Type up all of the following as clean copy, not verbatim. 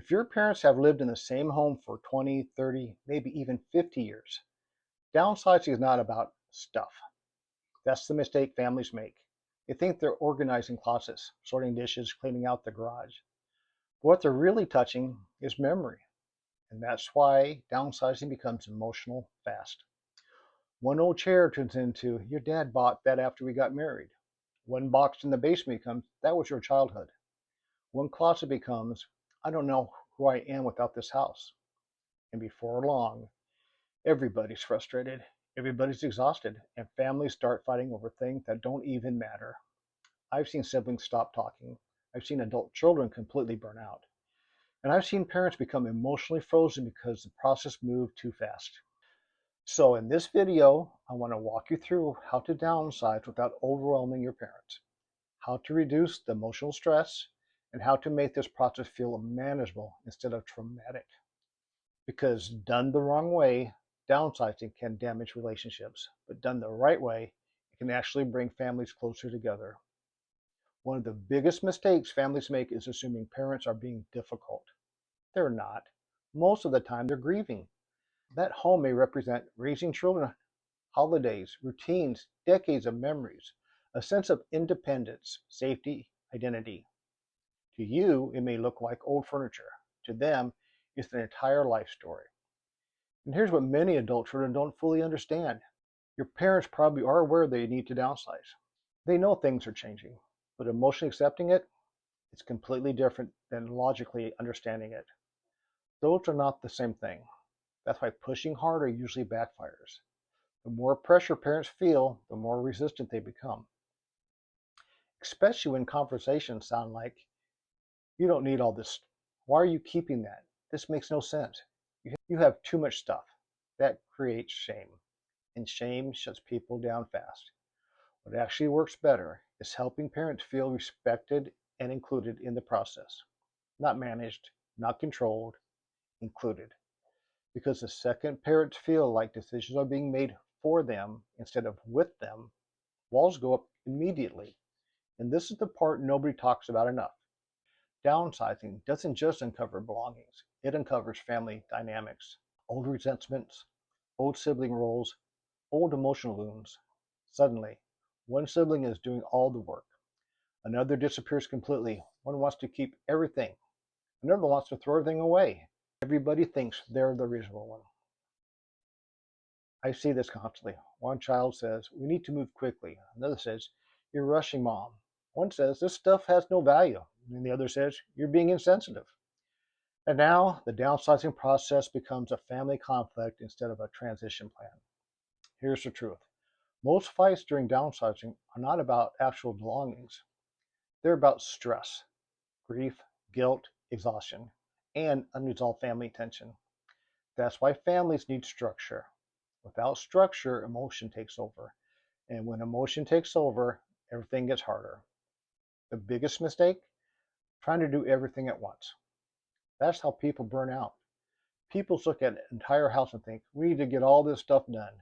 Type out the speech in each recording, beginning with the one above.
If your parents have lived in the same home for 20, 30, maybe even 50 years, downsizing is not about stuff. That's the mistake families make. They think they're organizing closets, sorting dishes, cleaning out the garage. What they're really touching is memory, and that's why downsizing becomes emotional fast. One old chair turns into, your dad bought that after we got married. One box in the basement becomes, that was your childhood. One closet becomes, I don't know who I am without this house. And before long, everybody's frustrated, everybody's exhausted, and families start fighting over things that don't even matter. I've seen siblings stop talking. I've seen adult children completely burn out. And I've seen parents become emotionally frozen because the process moved too fast. So in this video, I want to walk you through how to downsize without overwhelming your parents, how to reduce the emotional stress, and how to make this process feel manageable instead of traumatic. Because done the wrong way, downsizing can damage relationships, but done the right way, it can actually bring families closer together. One of the biggest mistakes families make is assuming parents are being difficult. They're not. Most of the time, they're grieving. That home may represent raising children, holidays, routines, decades of memories, a sense of independence, safety, identity. To you, it may look like old furniture. To them, it's an entire life story. And here's what many adult children don't fully understand. Your parents probably are aware they need to downsize. They know things are changing, but emotionally accepting it, it's completely different than logically understanding it. Those are not the same thing. That's why pushing harder usually backfires. The more pressure parents feel, the more resistant they become, especially when conversations sound like, you don't need all this. Why are you keeping that? This makes no sense. You have too much stuff. That creates shame, and shame shuts people down fast. What actually works better is helping parents feel respected and included in the process. Not managed, not controlled, included. Because the second parents feel like decisions are being made for them instead of with them, walls go up immediately. And this is the part nobody talks about enough. Downsizing doesn't just uncover belongings, it uncovers family dynamics, old resentments, old sibling roles, old emotional wounds. Suddenly, one sibling is doing all the work. Another disappears completely. One wants to keep everything. Another wants to throw everything away. Everybody thinks they're the original one. I see this constantly. One child says, we need to move quickly. Another says, you're rushing, mom. One says, this stuff has no value. And the other says, you're being insensitive. And now the downsizing process becomes a family conflict instead of a transition plan. Here's the truth. Most fights during downsizing are not about actual belongings. They're about stress, grief, guilt, exhaustion, and unresolved family tension. That's why families need structure. Without structure, emotion takes over. And when emotion takes over, everything gets harder. The biggest mistake? Trying to do everything at once. That's how people burn out. People look at an entire house and think, we need to get all this stuff done.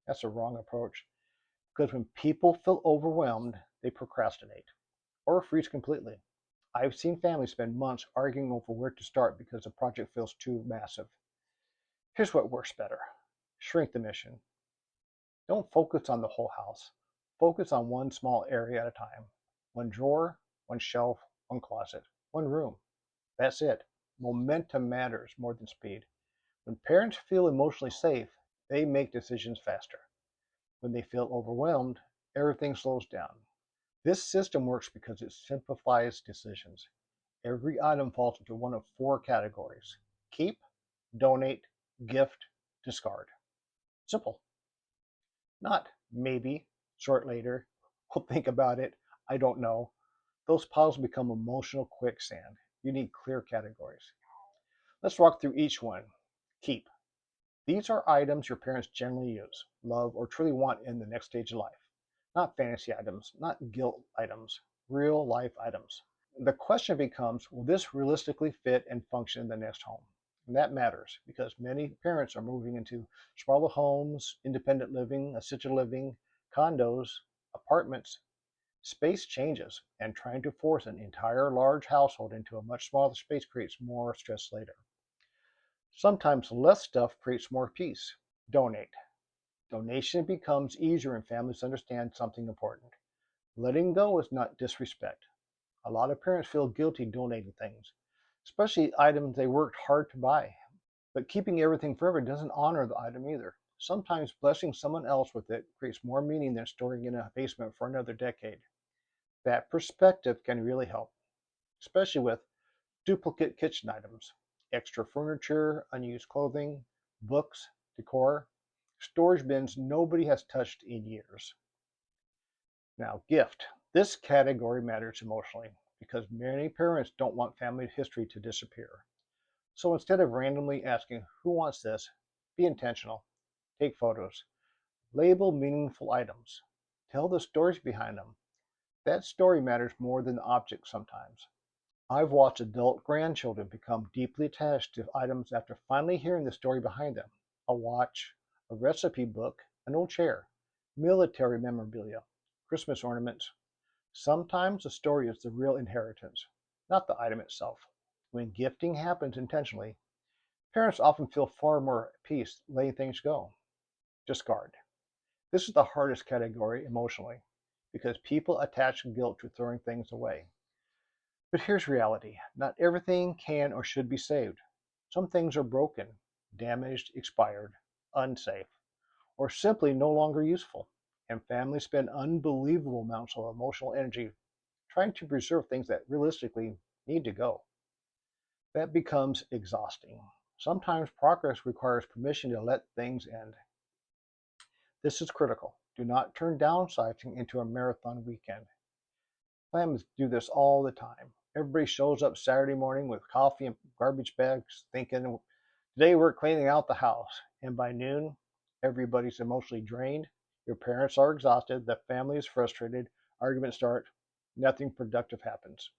That's a wrong approach. Because when people feel overwhelmed, they procrastinate or freeze completely. I've seen families spend months arguing over where to start because the project feels too massive. Here's what works better. Shrink the mission. Don't focus on the whole house. Focus on one small area at a time. One drawer, one shelf, one closet, one room. That's it. Momentum matters more than speed. When parents feel emotionally safe, they make decisions faster. When they feel overwhelmed, everything slows down. This system works because it simplifies decisions. Every item falls into one of four categories: keep, donate, gift, discard. Simple. Not maybe, sort later, we'll think about it, I don't know. Those piles become emotional quicksand. You need clear categories. Let's walk through each one. Keep. These are items your parents generally use, love, or truly want in the next stage of life. Not fantasy items, not guilt items, real life items. The question becomes, will this realistically fit and function in the next home? And that matters because many parents are moving into smaller homes, independent living, assisted living, condos, apartments. Space changes, and trying to force an entire large household into a much smaller space creates more stress later. Sometimes less stuff creates more peace. Donate. Donation becomes easier when families understand something important. Letting go is not disrespect. A lot of parents feel guilty donating things, especially items they worked hard to buy. But keeping everything forever doesn't honor the item either. Sometimes blessing someone else with it creates more meaning than storing it in a basement for another decade. That perspective can really help, especially with duplicate kitchen items, extra furniture, unused clothing, books, decor, storage bins nobody has touched in years. Now, gift. This category matters emotionally because many parents don't want family history to disappear. So instead of randomly asking, who wants this? Be intentional. Take photos. Label meaningful items. Tell the stories behind them. That story matters more than the object sometimes. I've watched adult grandchildren become deeply attached to items after finally hearing the story behind them. A watch, a recipe book, an old chair, military memorabilia, Christmas ornaments. Sometimes the story is the real inheritance, not the item itself. When gifting happens intentionally, parents often feel far more at peace letting things go. Discard. This is the hardest category emotionally because people attach guilt to throwing things away. But here's reality. Not everything can or should be saved. Some things are broken, damaged, expired, unsafe, or simply no longer useful. And families spend unbelievable amounts of emotional energy trying to preserve things that realistically need to go. That becomes exhausting. Sometimes progress requires permission to let things end. This is critical. Do not turn downsizing into a marathon weekend. Families do this all the time. Everybody shows up Saturday morning with coffee and garbage bags thinking, today we're cleaning out the house. And by noon, everybody's emotionally drained. Your parents are exhausted. The family is frustrated. Arguments start. Nothing productive happens.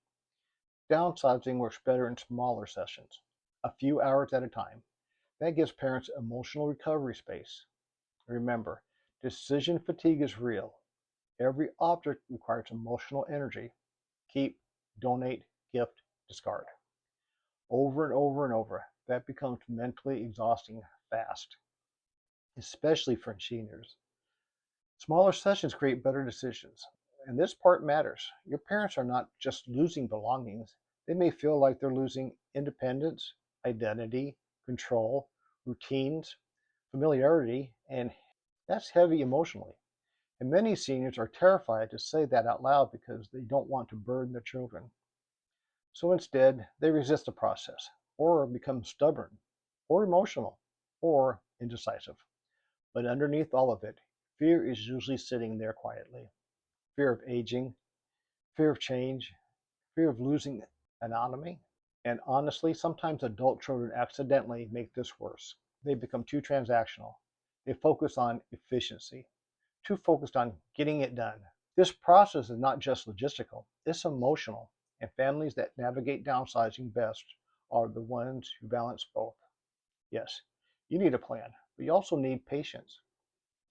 Downsizing works better in smaller sessions, a few hours at a time. That gives parents emotional recovery space. Remember, decision fatigue is real. Every object requires emotional energy. Keep, donate, gift, discard. Over and over and over. That becomes mentally exhausting fast, especially for seniors. Smaller sessions create better decisions. And this part matters. Your parents are not just losing belongings, they may feel like they're losing independence, identity, control, routines, familiarity, and that's heavy emotionally. And many seniors are terrified to say that out loud because they don't want to burden their children. So instead, they resist the process, or become stubborn, or emotional, or indecisive. But underneath all of it, fear is usually sitting there quietly. Fear of aging, fear of change, fear of losing autonomy. And honestly, sometimes adult children accidentally make this worse. They become too transactional. They focus on efficiency, too focused on getting it done. This process is not just logistical, it's emotional. And families that navigate downsizing best are the ones who balance both. Yes, you need a plan, but you also need patience.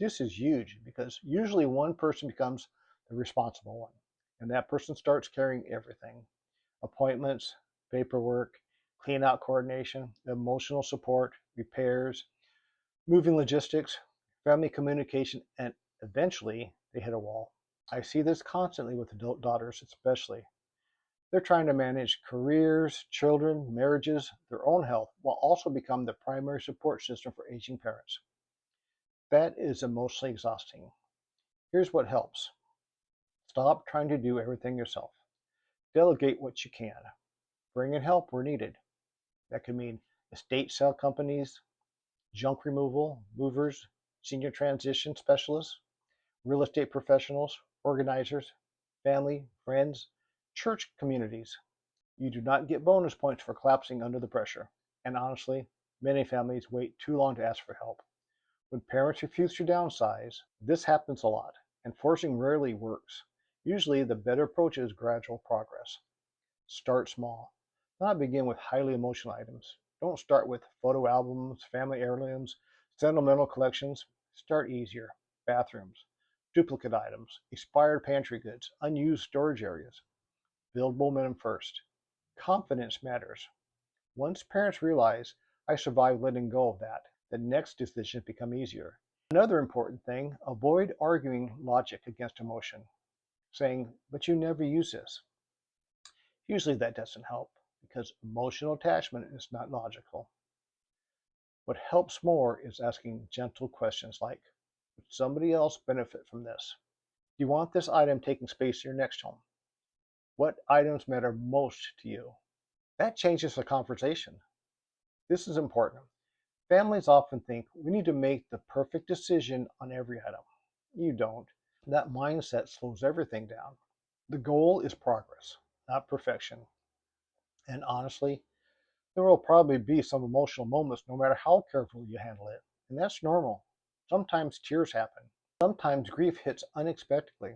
This is huge because usually one person becomes the responsible one, and that person starts carrying everything: appointments, paperwork, clean out coordination, emotional support, repairs, moving logistics, family communication, and eventually they hit a wall. I see this constantly with adult daughters, especially. They're trying to manage careers, children, marriages, their own health, while also become the primary support system for aging parents. That is emotionally exhausting. Here's what helps: stop trying to do everything yourself. Delegate what you can. Bring in help where needed. That could mean estate sale companies, junk removal, movers, senior transition specialists, real estate professionals, organizers, family, friends, church communities. You do not get bonus points for collapsing under the pressure. And honestly, many families wait too long to ask for help. When parents refuse to downsize, this happens a lot, and forcing rarely works. Usually, the better approach is gradual progress. Start small. Not begin with highly emotional items. Don't start with photo albums, family heirlooms, sentimental collections. Start easier. Bathrooms, duplicate items, expired pantry goods, unused storage areas. Build momentum first. Confidence matters. Once parents realize I survived letting go of that, the next decisions become easier. Another important thing, avoid arguing logic against emotion, saying, but you never use this. Usually that doesn't help because emotional attachment is not logical. What helps more is asking gentle questions like, would somebody else benefit from this? Do you want this item taking space in your next home? What items matter most to you? That changes the conversation. This is important. Families often think we need to make the perfect decision on every item. You don't. That mindset slows everything down. The goal is progress, not perfection. And honestly, there will probably be some emotional moments no matter how carefully you handle it. And that's normal. Sometimes tears happen. Sometimes grief hits unexpectedly.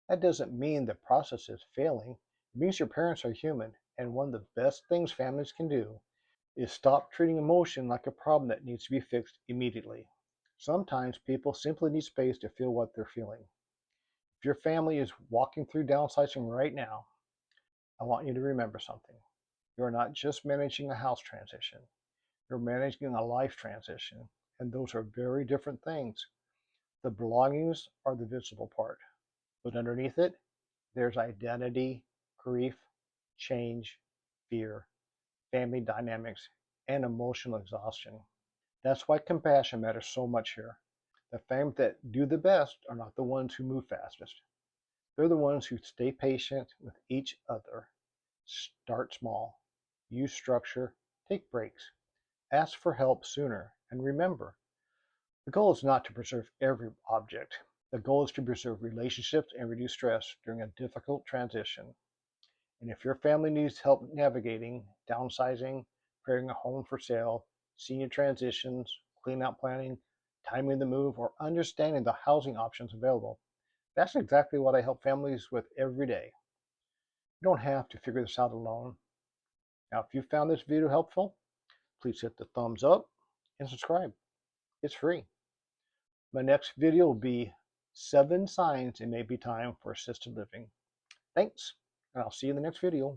That doesn't mean the process is failing. It means your parents are human. And one of the best things families can do is stop treating emotion like a problem that needs to be fixed immediately. Sometimes people simply need space to feel what they're feeling. If your family is walking through downsizing right now, I want you to remember something. You're not just managing a house transition, you're managing a life transition, and those are very different things. The belongings are the visible part, but underneath it, there's identity, grief, change, fear, family dynamics, and emotional exhaustion. That's why compassion matters so much here. The families that do the best are not the ones who move fastest. They're the ones who stay patient with each other. Start small, use structure, take breaks, ask for help sooner, and remember, the goal is not to preserve every object. The goal is to preserve relationships and reduce stress during a difficult transition. And if your family needs help navigating, downsizing, preparing a home for sale, senior transitions, clean-out planning, timing the move, or understanding the housing options available, that's exactly what I help families with every day. You don't have to figure this out alone. Now, if you found this video helpful, please hit the thumbs up and subscribe. It's free. My next video will be 7 signs it may be time for assisted living. Thanks, and I'll see you in the next video.